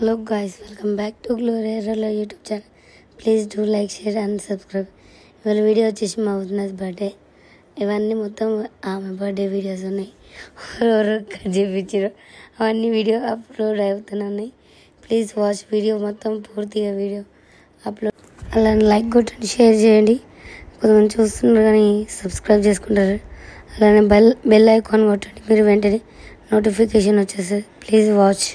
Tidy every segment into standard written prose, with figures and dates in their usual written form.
Hello guys, welcome back to Gloria Roller YouTube channel. Please do like, share and subscribe. ఇవాళ video వచ్చేసి మా వదినది birthday. ఇవన్నీ మొత్తం ఆమె బర్త్డే వీడియోస్ ఉన్నాయి. ఎవరు చేపించారు అవన్నీ వీడియో అప్లోడ్ అవుతున్నాయి. ప్లీజ్ వాచ్ వీడియో మొత్తం పూర్తిగా వీడియో అప్లోడ్. అలానే లైక్ కొట్టండి, షేర్ చేయండి. కొంతమంది చూస్తున్నారు కానీ సబ్స్క్రైబ్ చేసుకుంటారు. అలానే బెల్ ఐకాన్ కొట్టండి, మీరు వెంటనే నోటిఫికేషన్ వచ్చేస్తుంది. Please watch.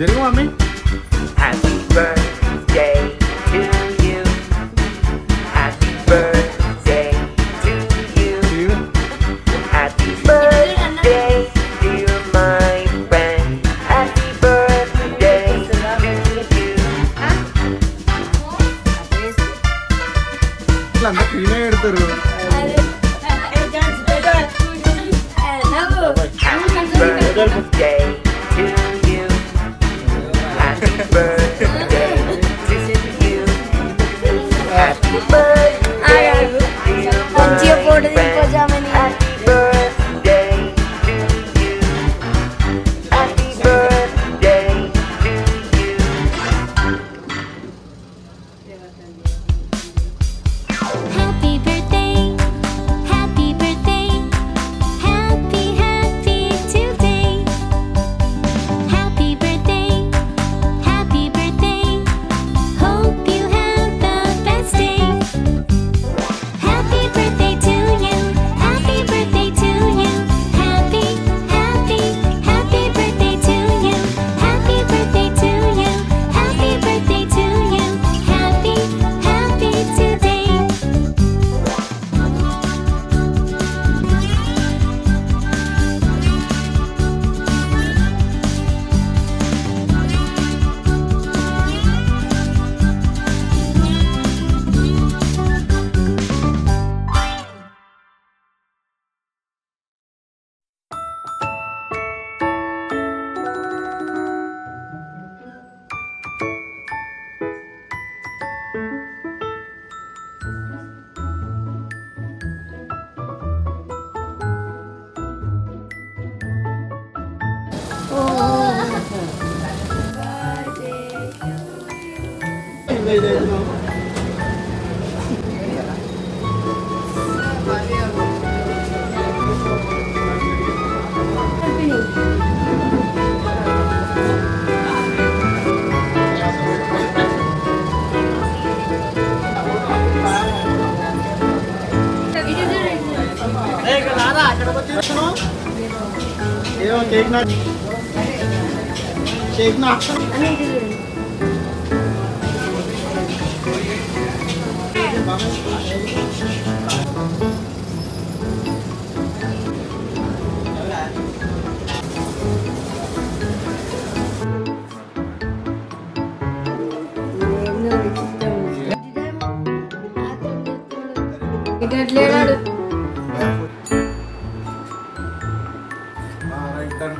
Dirigo mami. Happy birthday to you. Happy birthday to you. Happy birthday, dear my friend. Happy birthday to you. Landa clean edutaru. Happy birthday to you. Happy birthday to you. Happy birthday, dear my friend. Happy birthday to you. Happy birthday to you. Happy birthday, happy birthday, happy today. Happy birthday, hope you have the best day. Happy birthday to you, happy birthday to you. Happy birthday to you, happy birthday to you. Happy birthday to you, happy today. Cake na. ఇట్లేడాడు. Right done.